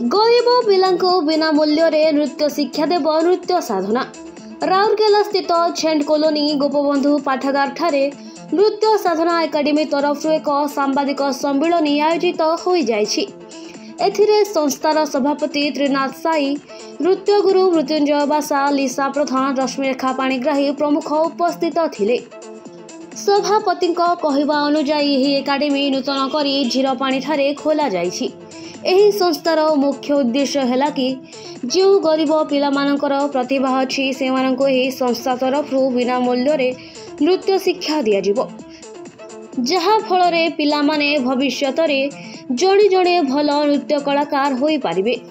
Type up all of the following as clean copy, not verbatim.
गरीब पिलांको बिना मूल्य रे नृत्य शिक्षा देव नृत्य साधना। राउरकेला स्थित छेंड कॉलोनी गोपबंधु पाठागार ठारे नृत्य साधना एकाडेमी तरफ एक सांबादिक सम्मेलन आयोजित हो जाइछि। एथिरे संस्थार सभापति त्रिनाथ साई, नृत्य गुरु मृत्युंजय बासा, लिसा प्रधान, रश्मिरेखा पाणिग्राही प्रमुख उपस्थित थिले। सभापति कहवा अनुसार यह एकाडेमी नूतन करी झीरपाणी ठारे खोला जाइछि। एही संस्थार मुख्य उद्देश्य है कि जो गरीब पिलामानकर प्रतिभा अच्छी से संस्था तरफ बिना मूल्य रे नृत्य शिक्षा दिया जिवो, जहा फल रे पिलामाने भविष्यत रे जड़े जड़े भल नृत्य कलाकार होई पारिबे।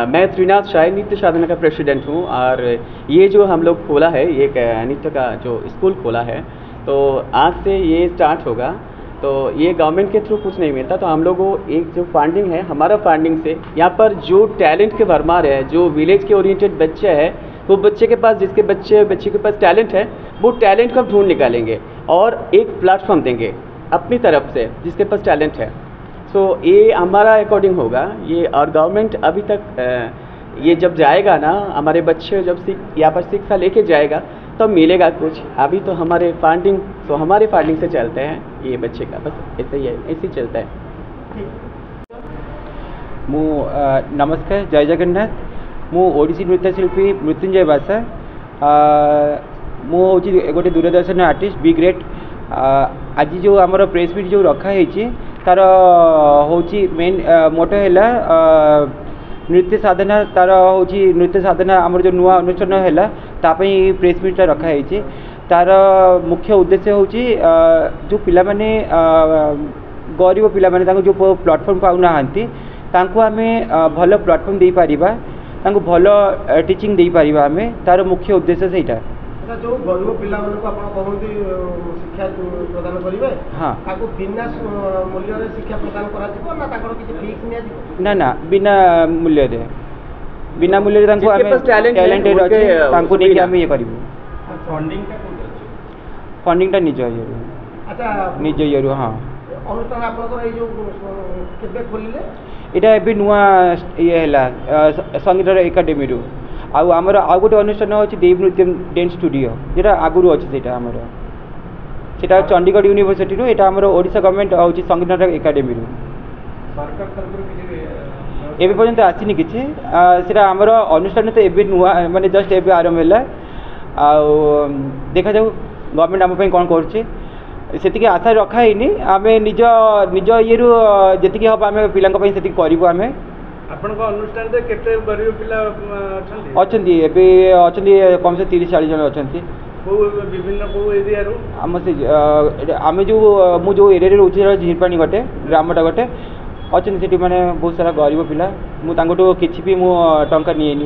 मैं त्रिनाथ साई नृत्य साधना का प्रेसिडेंट हूँ और ये जो हम लोग खोला है, ये नृत्य का जो स्कूल खोला है, तो आज से ये स्टार्ट होगा। तो ये गवर्नमेंट के थ्रू कुछ नहीं मिलता, तो हम लोगों को एक जो फंडिंग है, हमारा फंडिंग से यहाँ पर जो टैलेंट के भरमार है, जो विलेज के ओरिएंटेड बच्चे हैं, वो बच्चे के पास बच्चे के पास टैलेंट है, वो टैलेंट को ढूंढ निकालेंगे और एक प्लेटफॉर्म देंगे अपनी तरफ से जिसके पास टैलेंट है। तो ये हमारा अकॉर्डिंग होगा ये। और गवर्नमेंट अभी तक ये जब जाएगा ना, हमारे बच्चे जब यहाँ पर शिक्षा लेके जाएगा तब मिलेगा कुछ। अभी तो हमारे फंडिंग से चलते हैं ये बच्चे का, बस ऐसे ही है, ऐसे ही चलता है। मु नमस्कार, जय जगन्नाथ। मु ओडिसी नृत्यशिल्पी मृत्युंजय बासा। मु हूँ गोटे दूरदर्शन आर्टिस्ट बी ग्रेट। आज जो आमर प्रेस मीट जो रखाही तार हूँ मेन मोटो है नृत्य साधना। तार हूँ नृत्य साधना आमर जो नुआ अनुष्ठान है तापाई प्रेस मीटा रखाही। तार मुख्य उद्देश्य हूँ जो पिला माने गरीब पिला माने जो प्लाटफॉर्म पाऊना तांको आमे भल प्लाटफॉर्म दे पारिबा, तांको भल टीचिंग दे पारिबा आमे। तार मुख्य उद्देश्य सेटा। जो गरीब पिला मानक आपण कहंती शिक्षा प्रदान करिवे, हां, ताको बिना मूल्य रे शिक्षा प्रदान करा जिवो ना ताकर किछि फीस निया जिवो? ना ना, बिना मूल्य रे तांको आमे टैलेंट अछि तांको नै कि आमे ये करिवो। फंडिंग टा निज इयरु। अच्छा, निज इयरु। हां, अनुष्ठान आपनकर ए जो केबे खोलिले? एटा एबे नुआ ये हैला संगीत एकाडेमी रु। आमर आउ गोटे अनुष्ठान अच्छी देव नृत्य डांस स्टूडियो, जेटा आगुरी अच्छे सेटा चंडीगढ़ यूनिवर्सिटी रू। एटा आमर ओडिशा गवर्नमेंट हूँ संगीत एकाडेमी रु। एबे पर्यंत आसीनी किछि। सेटा आमर अनुष्ठान तो एबे नुआ माने जस्ट एबे आरंभ हैला। देखा जाऊ गवर्नमेंट आम पे कौन करछे, आशा रखाईनी। आम निज ये जी हम आम पिलांको से करूँ। आम आपनका अनुष्ठान रे केते गरीब पिला अछंती एबे अछंती कम से 30-40 जन अछंती। को विभिन्न को एरिया रो आम से आम जो मु जो एरिया रे रहउछि झीरपाणी गटे ग्रामटा गटे अछंती, सेठी माने बहुत सारा गरीब पिला। मु तांगटो किछि भी मु टंका निएनी।